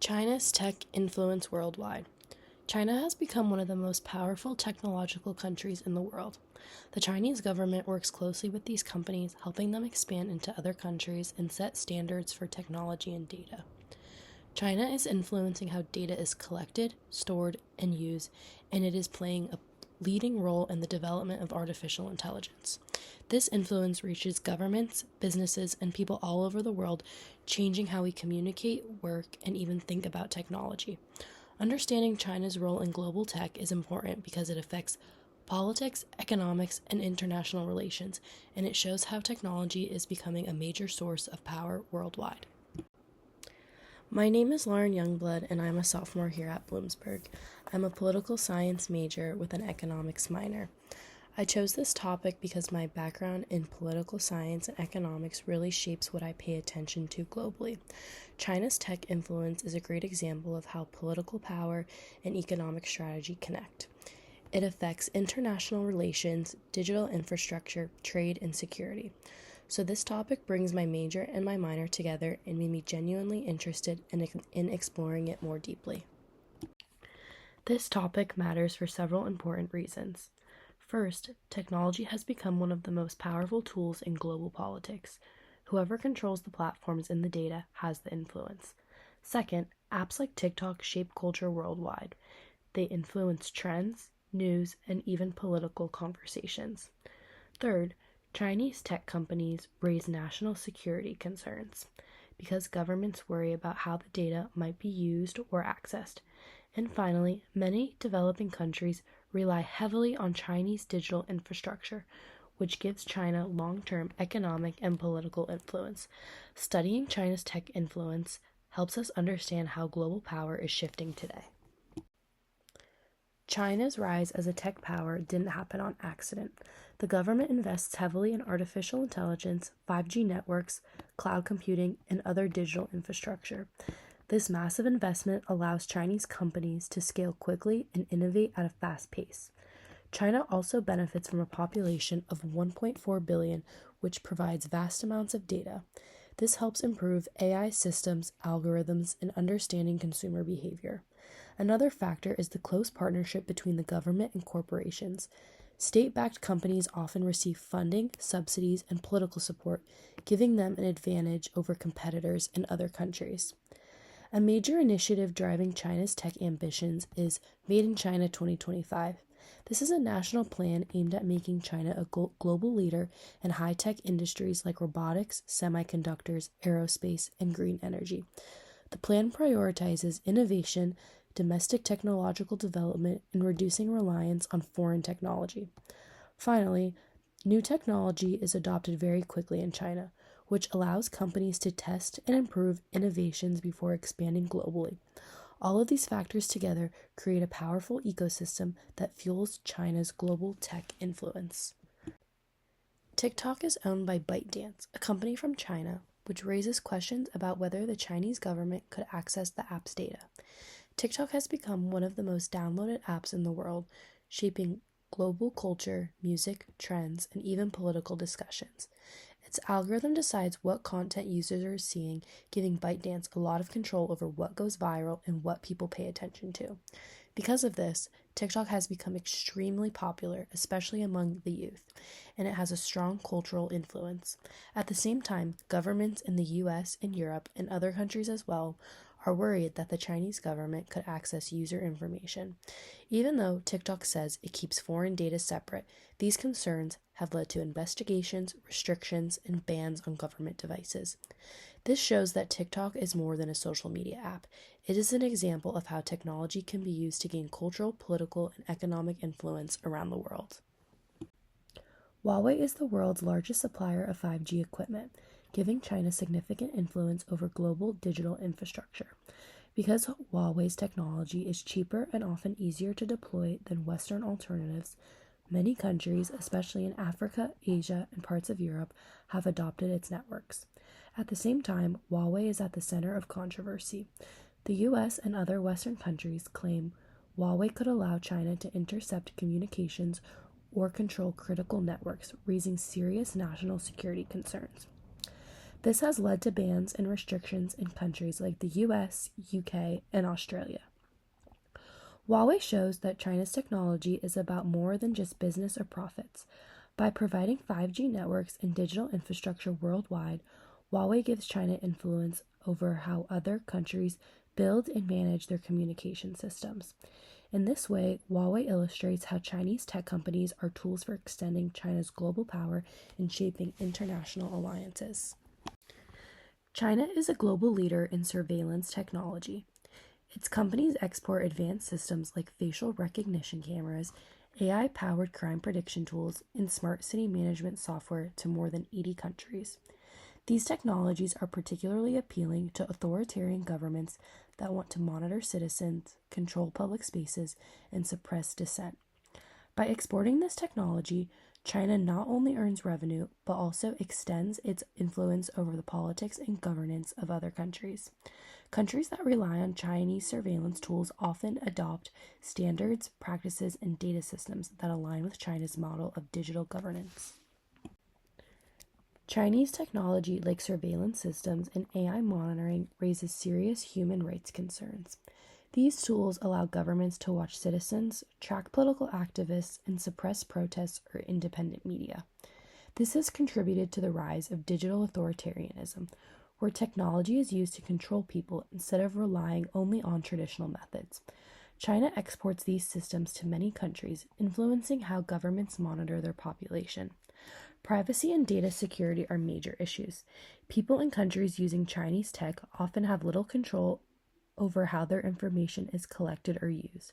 China's tech influence worldwide. China has become one of the most powerful technological countries in the world. The Chinese government works closely with these companies, helping them expand into other countries and set standards for technology and data. China is influencing how data is collected, stored, and used, and it is playing a leading role in the development of artificial intelligence. This influence reaches governments, businesses, and people all over the world, changing how we communicate, work, and even think about technology. Understanding China's role in global tech is important because it affects politics, economics, and international relations, and it shows how technology is becoming a major source of power worldwide. My name is Lauren Youngblood, and I'm a sophomore here at Bloomsburg. I'm a political science major with an economics minor. I chose this topic because my background in political science and economics really shapes what I pay attention to globally. China's tech influence is a great example of how political power and economic strategy connect. It affects international relations, digital infrastructure, trade, and security. So this topic brings my major and my minor together and made me genuinely interested in exploring it more deeply. This topic matters for several important reasons. First, technology has become one of the most powerful tools in global politics. Whoever controls the platforms and the data has the influence. Second, apps like TikTok shape culture worldwide. They influence trends, news, and even political conversations. Third, Chinese tech companies raise national security concerns because governments worry about how the data might be used or accessed. And finally, many developing countries rely heavily on Chinese digital infrastructure, which gives China long-term economic and political influence. Studying China's tech influence helps us understand how global power is shifting today. China's rise as a tech power didn't happen on accident. The government invests heavily in artificial intelligence, 5G networks, cloud computing, and other digital infrastructure. This massive investment allows Chinese companies to scale quickly and innovate at a fast pace. China also benefits from a population of 1.4 billion, which provides vast amounts of data. This helps improve AI systems, algorithms, and understanding consumer behavior. Another factor is the close partnership between the government and corporations. State-backed companies often receive funding, subsidies, and political support, giving them an advantage over competitors in other countries. A major initiative driving China's tech ambitions is Made in China 2025. This is a national plan aimed at making China a global leader in high-tech industries like robotics, semiconductors, aerospace, and green energy. The plan prioritizes innovation, domestic technological development, and reducing reliance on foreign technology. Finally, new technology is adopted very quickly in China, which allows companies to test and improve innovations before expanding globally. All of these factors together create a powerful ecosystem that fuels China's global tech influence. TikTok is owned by ByteDance, a company from China, which raises questions about whether the Chinese government could access the app's data. TikTok has become one of the most downloaded apps in the world, shaping global culture, music, trends, and even political discussions. Its algorithm decides what content users are seeing, giving ByteDance a lot of control over what goes viral and what people pay attention to. Because of this, TikTok has become extremely popular, especially among the youth, and it has a strong cultural influence. At the same time, governments in the US and Europe and other countries as well are worried that the Chinese government could access user information. Even though TikTok says it keeps foreign data separate, these concerns have led to investigations, restrictions, and bans on government devices. This shows that TikTok is more than a social media app. It is an example of how technology can be used to gain cultural, political, and economic influence around the world. Huawei is the world's largest supplier of 5G equipment, giving China significant influence over global digital infrastructure. Because Huawei's technology is cheaper and often easier to deploy than Western alternatives, many countries, especially in Africa, Asia, and parts of Europe, have adopted its networks. At the same time, Huawei is at the center of controversy. The US and other Western countries claim Huawei could allow China to intercept communications or control critical networks, raising serious national security concerns. This has led to bans and restrictions in countries like the US, UK, and Australia. Huawei shows that China's technology is about more than just business or profits. By providing 5G networks and digital infrastructure worldwide, Huawei gives China influence over how other countries build and manage their communication systems. In this way, Huawei illustrates how Chinese tech companies are tools for extending China's global power and shaping international alliances. China is a global leader in surveillance technology. Its companies export advanced systems like facial recognition cameras, AI-powered crime prediction tools, and smart city management software to more than 80 countries. These technologies are particularly appealing to authoritarian governments that want to monitor citizens, control public spaces, and suppress dissent. By exporting this technology, China not only earns revenue, but also extends its influence over the politics and governance of other countries. Countries that rely on Chinese surveillance tools often adopt standards, practices, and data systems that align with China's model of digital governance. Chinese technology like surveillance systems and AI monitoring raises serious human rights concerns. These tools allow governments to watch citizens, track political activists, and suppress protests or independent media. This has contributed to the rise of digital authoritarianism, where technology is used to control people instead of relying only on traditional methods. China exports these systems to many countries, influencing how governments monitor their population. Privacy and data security are major issues. People in countries using Chinese tech often have little control over how their information is collected or used.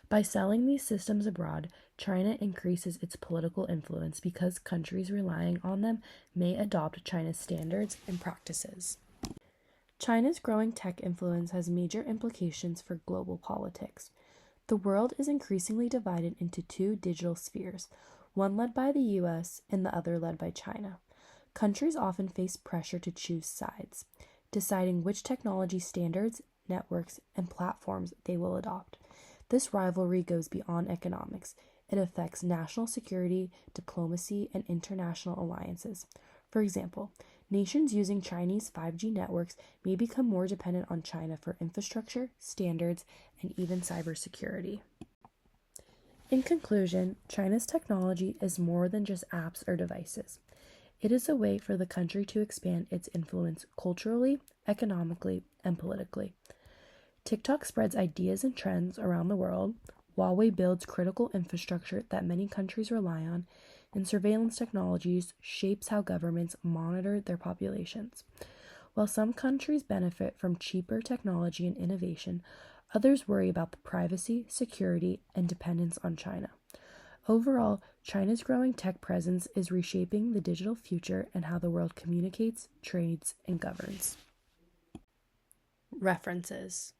By selling these systems abroad, China increases its political influence because countries relying on them may adopt China's standards and practices. China's growing tech influence has major implications for global politics. The world is increasingly divided into two digital spheres, one led by the US and the other led by China. Countries often face pressure to choose sides, deciding which technology standards, networks, and platforms they will adopt. This rivalry goes beyond economics. It affects national security, diplomacy, and international alliances. For example, nations using Chinese 5G networks may become more dependent on China for infrastructure, standards, and even cybersecurity. In conclusion, China's technology is more than just apps or devices. It is a way for the country to expand its influence culturally, economically, and politically. TikTok spreads ideas and trends around the world, Huawei builds critical infrastructure that many countries rely on, and surveillance technologies shapes how governments monitor their populations. While some countries benefit from cheaper technology and innovation, others worry about the privacy, security, and dependence on China. Overall, China's growing tech presence is reshaping the digital future and how the world communicates, trades, and governs. References.